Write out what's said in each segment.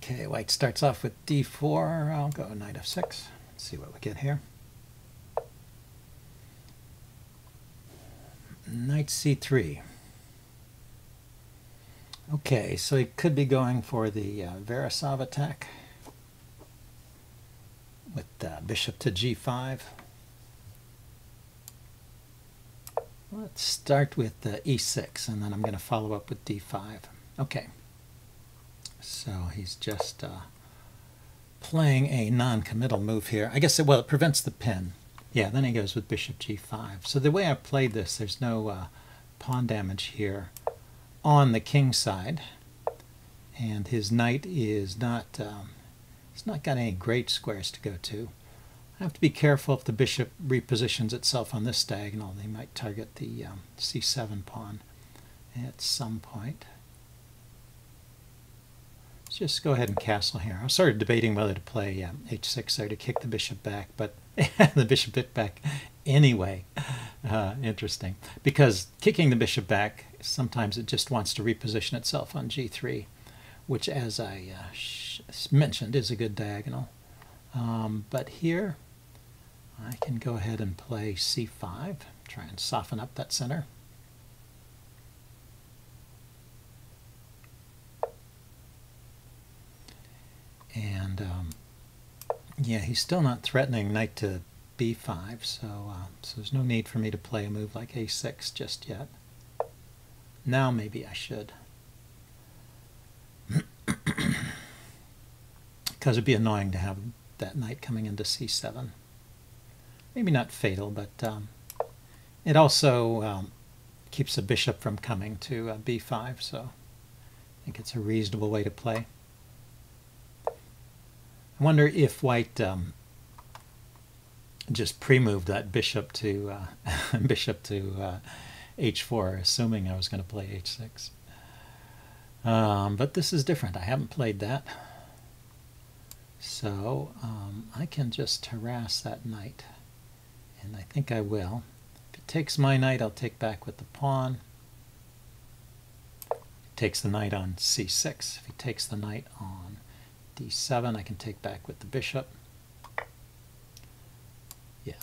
Okay, white starts off with d4. I'll go knight f6. Let's see what we get here. Knight c3. Okay, so he could be going for the Veresov attack with bishop to g5. Let's start with e6, and then I'm going to follow up with d5. Okay, so he's just playing a non-committal move here. I guess, well, it prevents the pin. Yeah, then he goes with bishop g5. So the way I played this, there's no pawn damage here on the king side, and his knight is not, he's not got any great squares to go to. I have to be careful if the bishop repositions itself on this diagonal. They might target the c7 pawn at some point. Let's just go ahead and castle here. I was sort of debating whether to play h6 there to kick the bishop back, but the bishop bit back anyway. Interesting. Because kicking the bishop back, sometimes it just wants to reposition itself on g3, which, as I mentioned, is a good diagonal. But here, I can go ahead and play c5, try and soften up that center. And yeah, he's still not threatening knight to b5, so there's no need for me to play a move like a6 just yet. Now maybe I should. Because it'd be annoying to have that knight coming into c7. Maybe not fatal, but it also keeps the bishop from coming to b5, so I think it's a reasonable way to play. I wonder if white just pre-moved that bishop to h4, assuming I was going to play h6. But this is different. I haven't played that. So I can just harass that knight, and I think I will. If it takes my knight, I'll take back with the pawn. If it takes the knight on c6. If he takes the knight on d7, I can take back with the bishop. Yeah,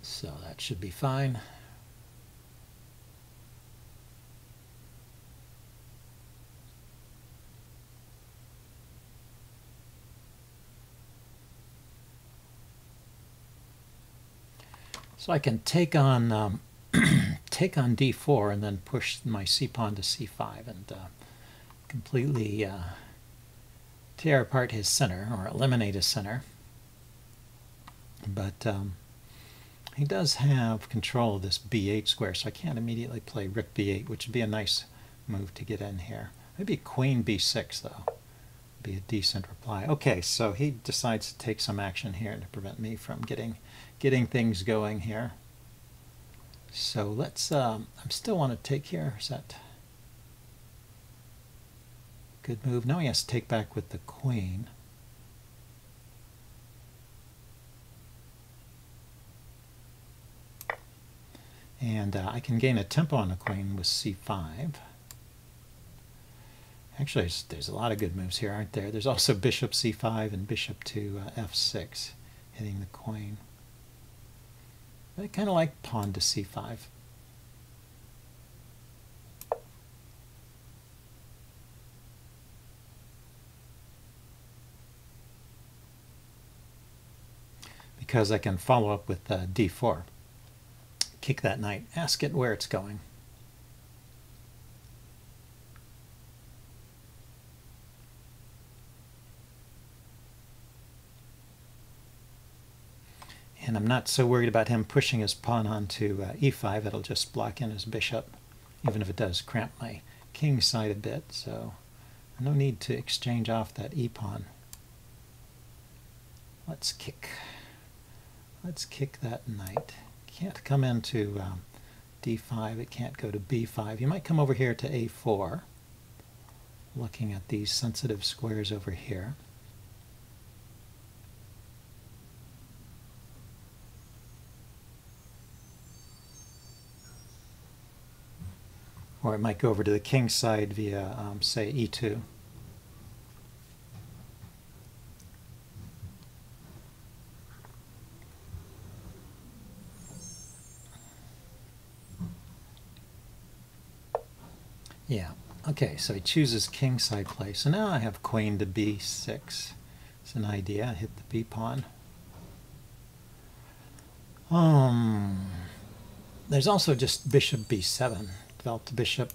so that should be fine. So I can take on take on d4 and then push my c pawn to c5 and completely tear apart his center, or eliminate his center. But he does have control of this b8 square, so I can't immediately play rook b8, which would be a nice move to get in here. Maybe queen b6, though. Be a decent reply. Okay, so he decides to take some action here to prevent me from getting things going here. So let's, I still want to take here. Is that a good move? Now he has to take back with the queen. And I can gain a tempo on the queen with c5. Actually, there's a lot of good moves here, aren't there? There's also bishop c5 and bishop to f6, hitting the queen. I kind of like pawn to c5. Because I can follow up with d4. Kick that knight, ask it where it's going. And I'm not so worried about him pushing his pawn onto e5. It'll just block in his bishop, even if it does cramp my king side a bit. So no need to exchange off that e-pawn. Let's kick. Let's kick that knight. Can't come into d5. It can't go to b5. You might come over here to a4, looking at these sensitive squares over here. Or it might go over to the king side via, say, e2. Yeah. Okay, so he chooses kingside play. So now I have queen to b6. It's an idea. I hit the b pawn. There's also just bishop b7. Develop the bishop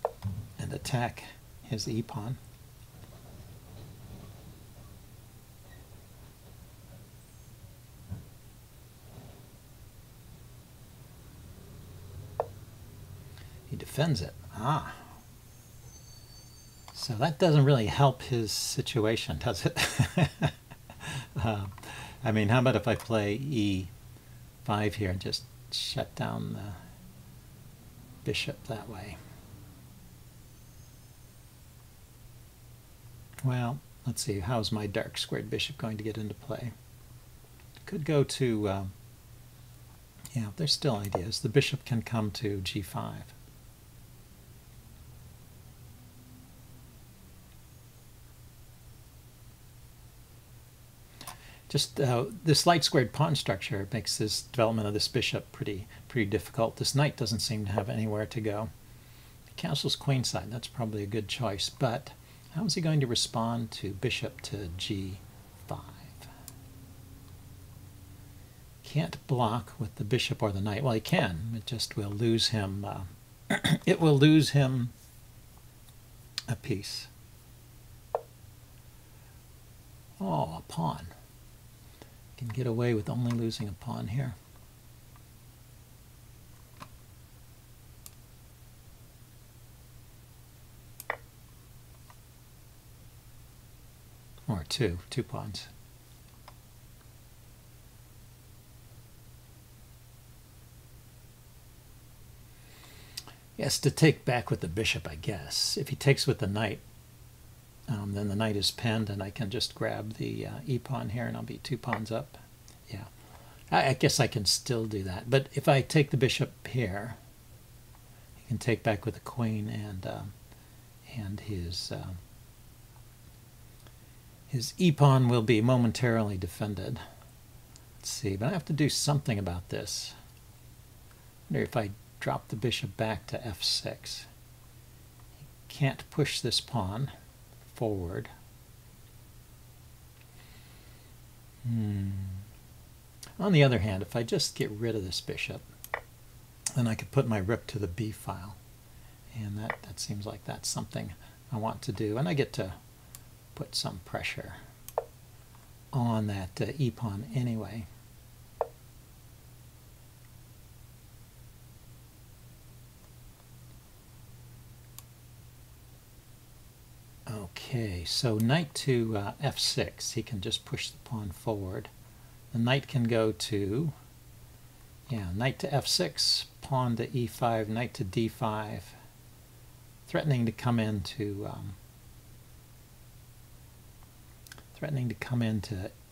and attack his e pawn. He defends it. Ah. So that doesn't really help his situation, does it? I mean, how about if I play e5 here and just shut down the bishop that way? Well, let's see. How's my dark squared bishop going to get into play? Could go to, yeah, there's still ideas. The bishop can come to g5. Just this light squared pawn structure makes this development of this bishop pretty difficult. This knight doesn't seem to have anywhere to go. The castle's queenside. That's probably a good choice. But how is he going to respond to bishop to g5? Can't block with the bishop or the knight. Well, he can. It just will lose him. It will lose him a piece. Oh, a pawn. Can get away with only losing a pawn here. Or two pawns. Yes, to take back with the bishop, I guess. If he takes with the knight, then the knight is pinned, and I can just grab the e-pawn here, and I'll be 2 pawns up. Yeah, I guess I can still do that. But if I take the bishop here, he can take back with the queen, and his e-pawn will be momentarily defended. Let's see, but I have to do something about this. I wonder if I drop the bishop back to f6. He can't push this pawn forward. On the other hand, if I just get rid of this bishop, then I could put my rook to the b file, and that seems like that's something I want to do, and I get to put some pressure on that e-pawn anyway. Okay, so knight to f6, he can just push the pawn forward. The knight can go to, yeah, knight to f6, pawn to e5, knight to d5, threatening to come into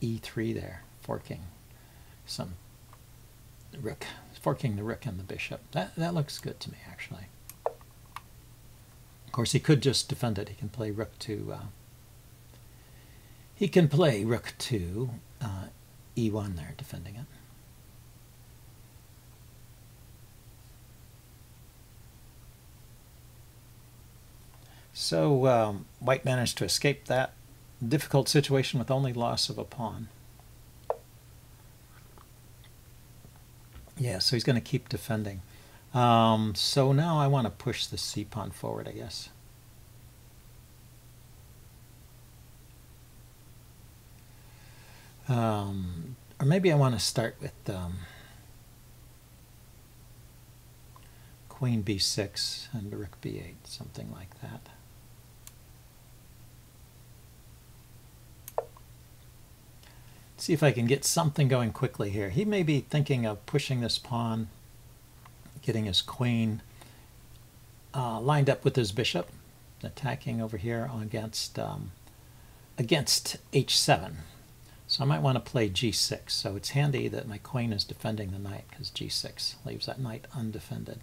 e3 there, forking some rook, forking the rook and the bishop. That looks good to me, actually. Of course, he could just defend it. He can play rook to e1 there, defending it. So white managed to escape that difficult situation with only loss of a pawn. Yeah, so he's going to keep defending. So now I want to push the c-pawn forward, I guess. Or maybe I want to start with queen b6 and rook b8, something like that. See if I can get something going quickly here. He may be thinking of pushing this pawn, getting his queen lined up with his bishop, attacking over here against h7. So I might want to play g6. So it's handy that my queen is defending the knight, because g6 leaves that knight undefended.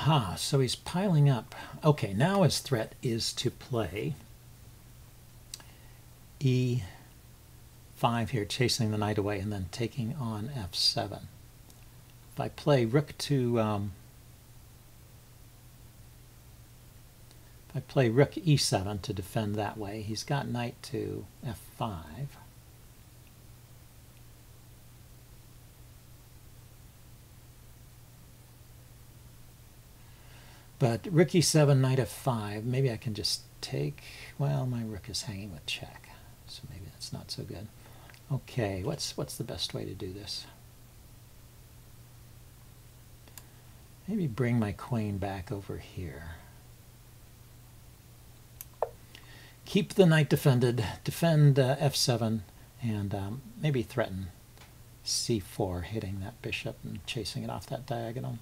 Aha, so he's piling up. Okay, now his threat is to play E5 here, chasing the knight away, and then taking on F7. If I play rook to if I play rook E7 to defend that way, he's got knight to F5. But rook E7, knight F5, maybe I can just take, well, my rook is hanging with check, so maybe that's not so good. Okay, what's the best way to do this? Maybe bring my queen back over here. Keep the knight defended, defend F7, and maybe threaten C4, hitting that bishop and chasing it off that diagonal.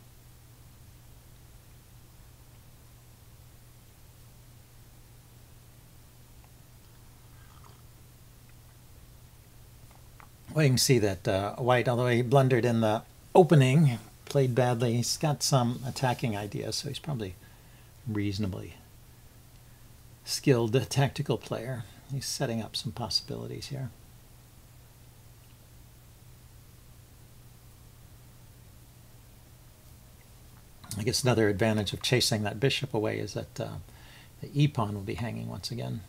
Well, you can see that White, although he blundered in the opening, played badly, he's got some attacking ideas, so he's probably reasonably skilled tactical player. He's setting up some possibilities here. I guess another advantage of chasing that bishop away is that the e-pawn will be hanging once again.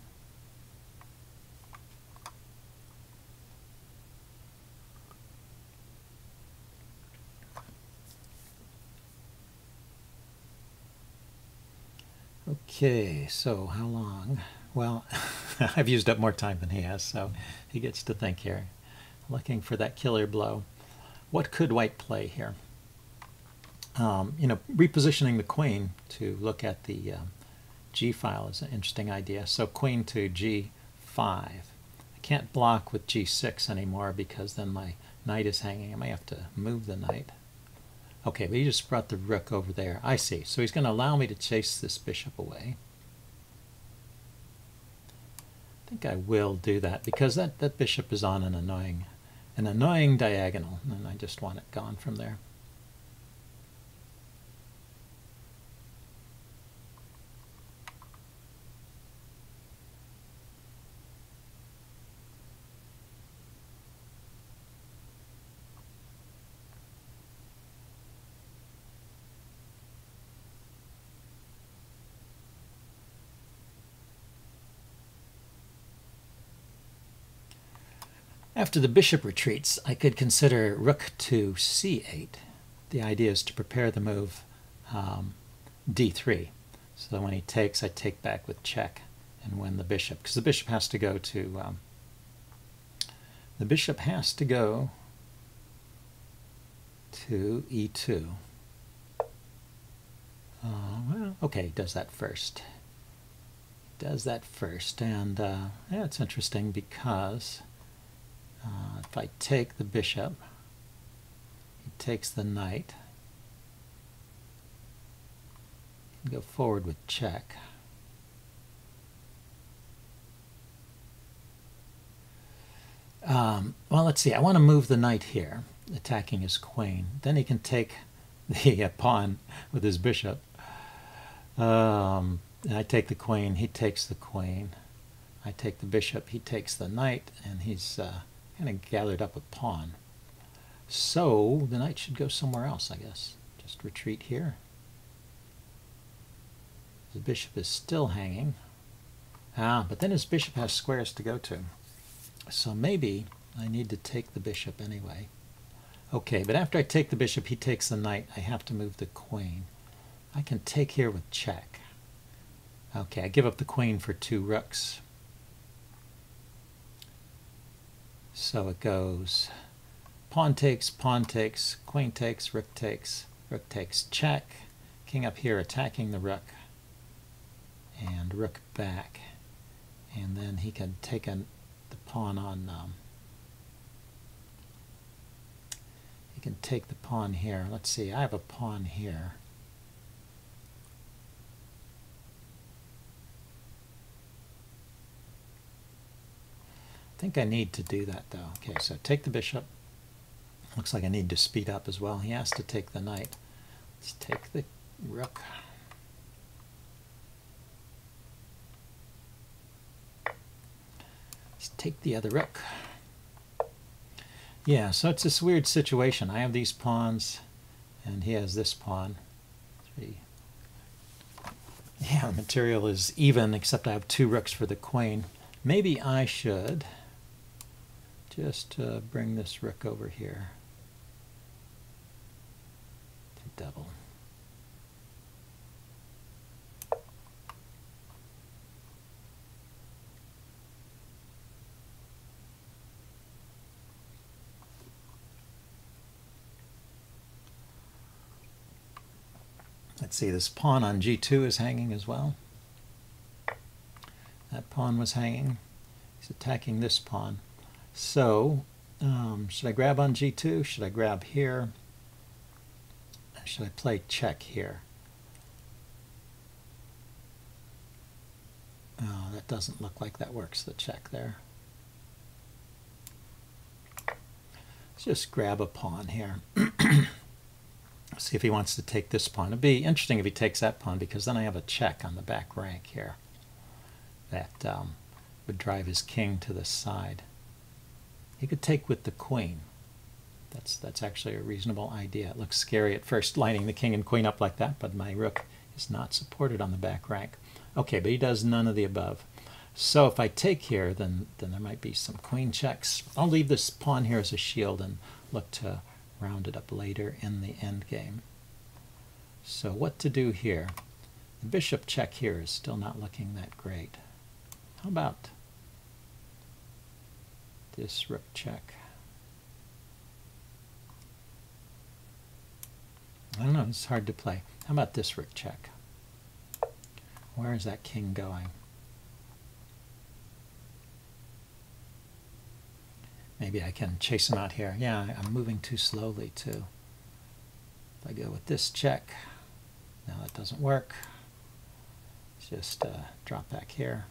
Okay, so how long? Well, I've used up more time than he has, so he gets to think here. Looking for that killer blow. What could White play here? You know, repositioning the queen to look at the G file is an interesting idea. So queen to G5. I can't block with G6 anymore because then my knight is hanging. I may have to move the knight. Okay, but he just brought the rook over there. I see. So he's going to allow me to chase this bishop away. I think I will do that because that bishop is on an annoying diagonal, and I just want it gone from there. After the bishop retreats, I could consider rook to c8. The idea is to prepare the move d3. So that when he takes, I take back with check and win the bishop. Because the bishop has to go to e2. Well, okay, he does that first. And yeah, it's interesting because if I take the bishop, he takes the knight, go forward with check. Well, let's see. I want to move the knight here, attacking his queen. Then he can take the pawn with his bishop. And I take the queen, he takes the queen. I take the bishop, he takes the knight, and he's kind of gathered up a pawn. So the knight should go somewhere else, I guess. Just retreat here. The bishop is still hanging. But then his bishop has squares to go to. So maybe I need to take the bishop anyway. Okay, but after I take the bishop, he takes the knight. I have to move the queen. I can take here with check. Okay, I give up the queen for 2 rooks. So it goes pawn takes, queen takes, rook takes, check. King up here attacking the rook. And rook back. And then he can take the pawn on... he can take the pawn here. Let's see, I have a pawn here. I think I need to do that though. Okay, so take the bishop. Looks like I need to speed up as well. He has to take the knight. Let's take the rook. Let's take the other rook. Yeah, so it's this weird situation. I have these pawns, and he has this pawn. 3. Yeah, the material is even, except I have 2 rooks for the queen. Maybe I should just bring this rook over here to double. Let's see, this pawn on g2 is hanging as well. That pawn was hanging. He's attacking this pawn. So, should I grab on g2? Should I grab here? Should I play check here? Oh, that doesn't look like that works, the check there. Let's just grab a pawn here. See if he wants to take this pawn. It'd be interesting if he takes that pawn, because then I have a check on the back rank here that would drive his king to the side. He could take with the queen. That's actually a reasonable idea. It looks scary at first, lining the king and queen up like that, but my rook is not supported on the back rank. Okay, but he does none of the above. So if I take here, then there might be some queen checks. I'll leave this pawn here as a shield and look to round it up later in the end game. So what to do here? The bishop check here is still not looking that great. How about this rook check? I don't know, it's hard to play. How about this rook check? Where is that king going? Maybe I can chase him out here. Yeah, I'm moving too slowly too. If I go with this check, now that doesn't work. Let's just drop back here.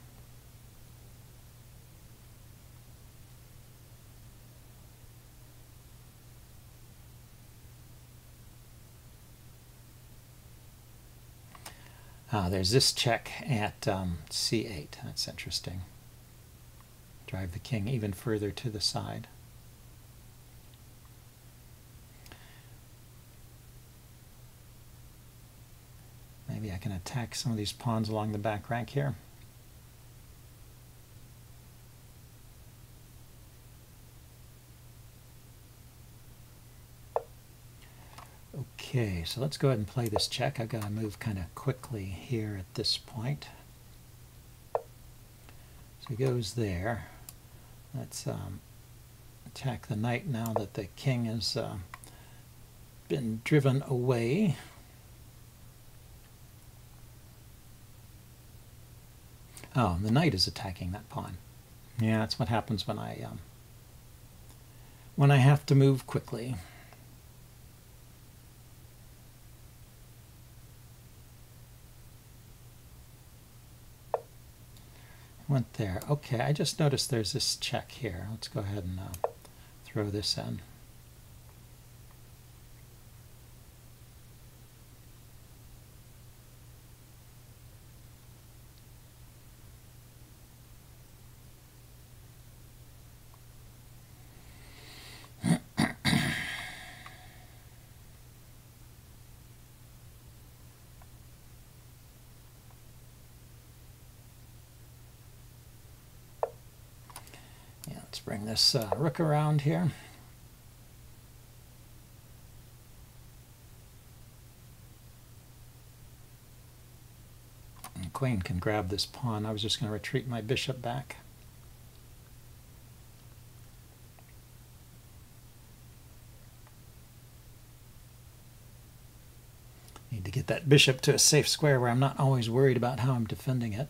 There's this check at c8. That's interesting. Drive the king even further to the side. Maybe I can attack some of these pawns along the back rank here. Okay, so let's go ahead and play this check. I've got to move kind of quickly here at this point. So he goes there. Let's attack the knight now that the king has been driven away. Oh, the knight is attacking that pawn. Yeah, that's what happens when I have to move quickly. Went there. Okay, I just noticed there's this check here. Let's go ahead and throw this in. Let's bring this rook around here. And queen can grab this pawn. I was just going to retreat my bishop back. Need to get that bishop to a safe square where I'm not always worried about how I'm defending it.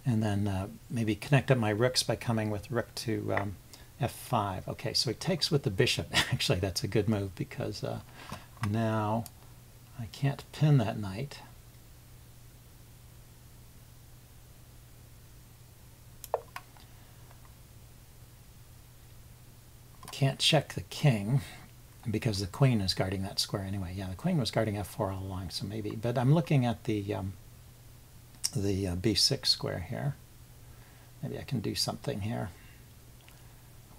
And then maybe connect up my rooks by coming with rook to f5. Okay, so he takes with the bishop. Actually, that's a good move because now I can't pin that knight. Can't check the king. because the queen is guarding that square anyway. Yeah, the queen was guarding f4 all along, so maybe. But I'm looking at the b6 square here. Maybe I can do something here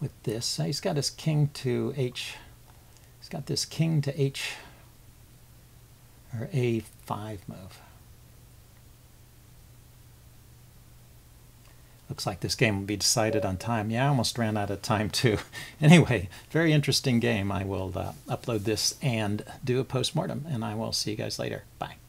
with this. So he's got his king to h. He's got this king to h or a5 move. Looks like this game will be decided on time. Yeah, I almost ran out of time too. Anyway, very interesting game. I will upload this and do a post-mortem, and I will see you guys later. Bye.